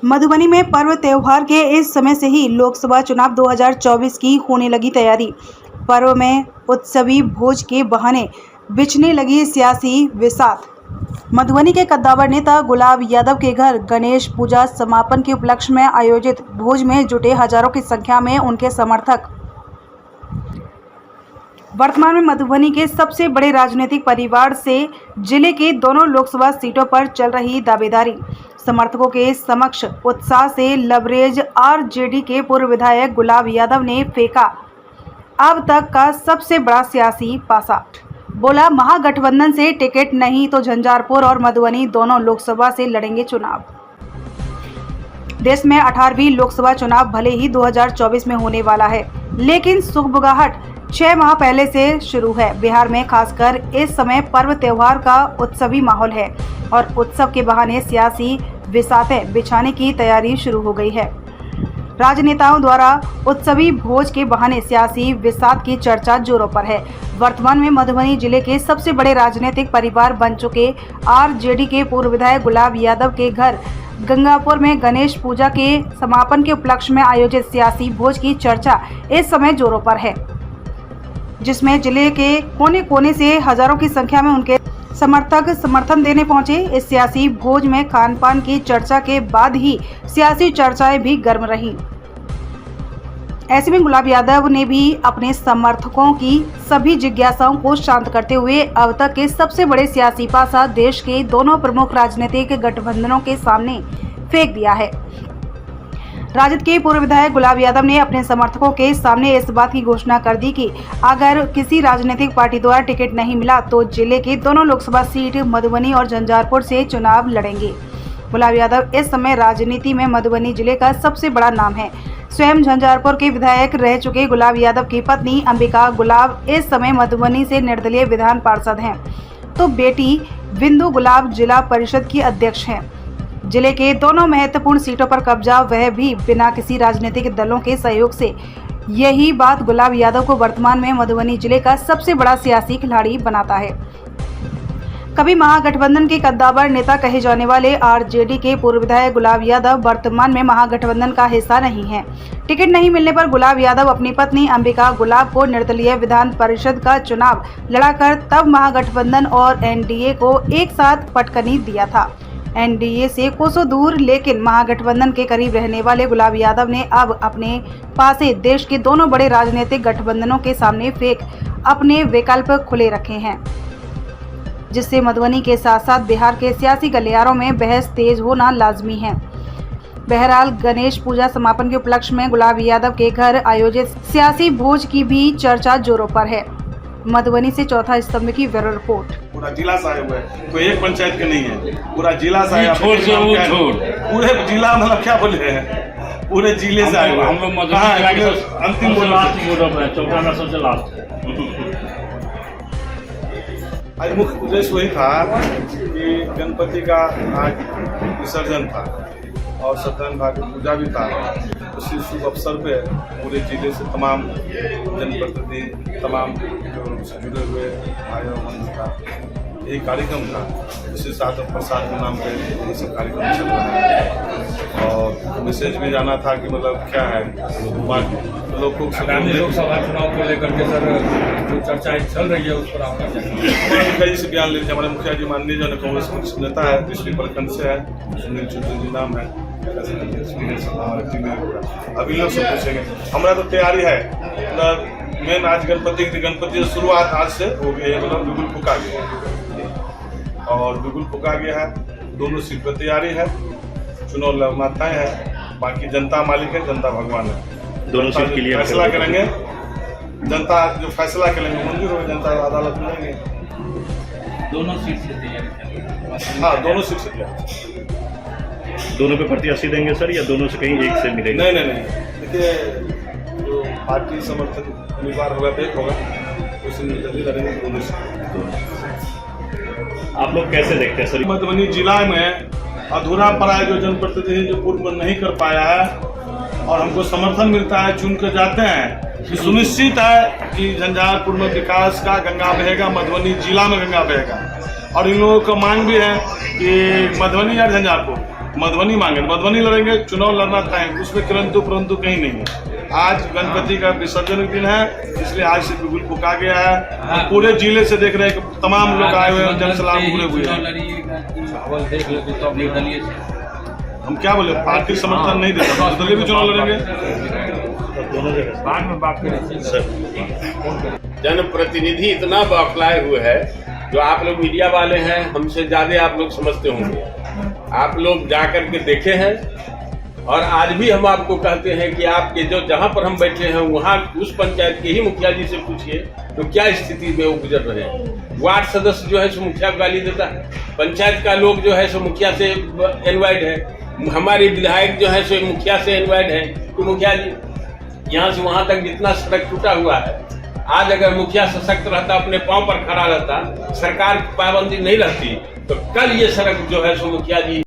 मधुबनी में पर्व त्योहार के इस समय से ही लोकसभा चुनाव 2024 की होने लगी तैयारी। पर्व में उत्सवी भोज के बहाने बिछने लगी सियासी बिसात। मधुबनी के कद्दावर नेता गुलाब यादव के घर गणेश पूजा समापन के उपलक्ष्य में आयोजित भोज में जुटे हजारों की संख्या में उनके समर्थक। वर्तमान में मधुबनी के सबसे बड़े राजनीतिक परिवार से जिले के दोनों लोकसभा सीटों पर चल रही दावेदारी। समर्थकों के समक्ष उत्साह से लबरेज आरजेडी के पूर्व विधायक गुलाब यादव ने फेंका अब तक का सबसे बड़ा सियासी पासा। बोला, महागठबंधन से टिकट नहीं तो झंझारपुर और मधुबनी दोनों लोकसभा से लड़ेंगे चुनाव। देश में 18वीं लोकसभा चुनाव भले ही 2024 में होने वाला है, लेकिन सुगबुगाहट 6 माह पहले से शुरू है। बिहार में खासकर इस समय पर्व त्योहार का उत्सवी माहौल है और उत्सव के बहाने सियासी बिसातें बिछाने की तैयारी शुरू हो गई है। राजनेताओं द्वारा उत्सवी भोज के बहाने सियासी बिसात की चर्चा जोरों पर है। वर्तमान में मधुबनी जिले के सबसे बड़े राजनीतिक परिवार बन चुके आरजेडी के पूर्व विधायक गुलाब यादव के घर गंगापुर में गणेश पूजा के समापन के उपलक्ष्य में आयोजित सियासी भोज की चर्चा इस समय जोरों पर है, जिसमें जिले के कोने कोने से हजारों की संख्या में उनके समर्थक समर्थन देने पहुंचे। इस सियासी भोज में खान पान की चर्चा के बाद ही सियासी चर्चाएं भी गर्म रही। ऐसे में गुलाब यादव ने भी अपने समर्थकों की सभी जिज्ञासाओं को शांत करते हुए अब तक के सबसे बड़े सियासी पासा देश के दोनों प्रमुख राजनीतिक गठबंधनों के सामने फेंक दिया है। राजद के पूर्व विधायक गुलाब यादव ने अपने समर्थकों के सामने इस बात की घोषणा कर दी कि अगर किसी राजनीतिक पार्टी द्वारा टिकट नहीं मिला तो जिले के दोनों लोकसभा सीट मधुबनी और झंझारपुर से चुनाव लड़ेंगे। गुलाब यादव इस समय राजनीति में मधुबनी जिले का सबसे बड़ा नाम है। स्वयं झंझारपुर के विधायक रह चुके गुलाब यादव की पत्नी अंबिका गुलाब इस समय मधुबनी से निर्दलीय विधान पार्षद हैं, तो बेटी बिंदु गुलाब जिला परिषद की अध्यक्ष हैं। जिले के दोनों महत्वपूर्ण सीटों पर कब्जा, वह भी बिना किसी राजनीतिक दलों के सहयोग से। यही बात गुलाब यादव को वर्तमान में मधुबनी जिले का सबसे बड़ा सियासी खिलाड़ी बनाता है। कभी महागठबंधन के कद्दावर नेता कहे जाने वाले आरजेडी के पूर्व विधायक गुलाब यादव वर्तमान में महागठबंधन का हिस्सा नहीं है। टिकट नहीं मिलने पर गुलाब यादव अपनी पत्नी अंबिका गुलाब को निर्दलीय विधान परिषद का चुनाव लड़ाकर तब महागठबंधन और एनडीए को एक साथ पटकनी दिया था। एनडीए से कोसों दूर लेकिन महागठबंधन के करीब रहने वाले गुलाब यादव ने अब अपने पासे देश के दोनों बड़े राजनीतिक गठबंधनों के सामने फेंक अपने विकल्प खुले रखे हैं, जिससे मधुबनी के साथ साथ बिहार के सियासी गलियारों में बहस तेज होना लाजमी है। बहरहाल गणेश पूजा समापन के उपलक्ष्य में गुलाब यादव के घर आयोजित सियासी भोज की भी चर्चा जोरों पर है। मधुबनी से चौथा स्तंभ की ब्यूरो रिपोर्ट। पूरा जिला से आए हुए हैं, कोई एक पंचायत के नहीं है, पूरा जिला से आया। छोड़ पूरे जिला मतलब क्या बोल रहे हैं, पूरे जिले से आए हुए। हम लोग मधुबनी अंतिम चौथा सबसे लास्ट है। आज मुख्य उद्देश्य वही था कि गणपति का आज विसर्जन था और सत्यनारायण भागवत पूजा भी था। उसी शुभ अवसर पे पूरे जिले से तमाम जनप्रतिनिधि, तमाम जो जुड़े हुए भाई और बहनों का यही कार्यक्रम था। इसी साथ प्रसाद के नाम पे यही सब कार्यक्रम चल रहा है और मैसेज भी जाना था कि मतलब क्या है लोगों को लोकसभा चुनाव को लेकर के सर जो चर्चाएं चल रही है उस पर आपका कई से बयान ले लीजिए। हमारे मुखिया जी माननीय जो कांग्रेस के नेता है, पिछले प्रखंड से है, सुनील चौधरी जी नाम है, अभी लोग सब पूछेंगे। हमारा तो तैयारी है, मेन आज गणपति की शुरुआत आज से हो गई है, मतलब बिगुल फूका गया है और बिगुल फूका गया है। दोनों सीट पर तैयारी है, चुनाव लड़ना तय है, बाकी जनता मालिक है, जनता भगवान है। दोनों सीट के लिए फैसला करेंगे, जनता जो फैसला करेंगे मंजूर होगा, जनता अदालत में लेंगे। दोनों सीट से तैयारी। हाँ, दोनों सीट से तैयारी। दोनों पे प्रत्याशी देंगे सर या दोनों से कहीं एक से मिलेंगे? नहीं, देखिए जो पार्टी समर्थन उम्मीदवार होगा तो एक होगा, उसी में जल्दी लड़ेंगे दोनों से। आप लोग कैसे देखते हैं सर? मधुबनी जिला में अधूरा पड़ा है जो जनप्रतिनिधि जो पूर्व में नहीं कर पाया है और हमको समर्थन मिलता है, चुन कर जाते हैं कि सुनिश्चित है कि झंझारपुर में विकास का गंगा बहेगा, मधुबनी जिला में गंगा बहेगा। और इन लोगों का मांग भी है कि मधुबनी या झंझारपुर मधुबनी मांगे, मधुबनी लड़ेंगे, चुनाव लड़ना तय, उसमें किरंतु परंतु कहीं नहीं है। आज गणपति का विसर्जन दिन है, इसलिए आज से बिल्कुल फुका गया है। और पूरे जिले से देख रहे हैं कि तमाम लोग आए हुए हैं, जनसलाह पूरे हुए हैं। हम क्या बोले, पार्टी समर्थन नहीं देता, निर्दलीय भी चुनाव लड़ेंगे। दोनों जगह बाद में बात करें सर। जनप्रतिनिधि इतना बौखलाए हुए है, जो आप लोग मीडिया वाले हैं, हमसे ज्यादा आप लोग समझते होंगे। आप लोग जाकर के देखे हैं, और आज भी हम आपको कहते हैं कि आपके जो जहां पर हम बैठे हैं वहां उस पंचायत के ही मुखिया जी से पूछिए तो क्या स्थिति में वो गुजर रहे हैं। वार्ड सदस्य जो है सो मुखिया को गाली देता है, पंचायत का लोग जो है सो मुखिया से इनवाइट है, हमारे विधायक जो है सो मुखिया से इनवाइट है कि मुखिया जी यहाँ से वहां तक जितना सड़क टूटा हुआ है, आज अगर मुखिया सशक्त रहता, अपने पांव पर खड़ा रहता, सरकार की पाबंदी नहीं रहती, तो कल ये सड़क जो है सो मुखिया जी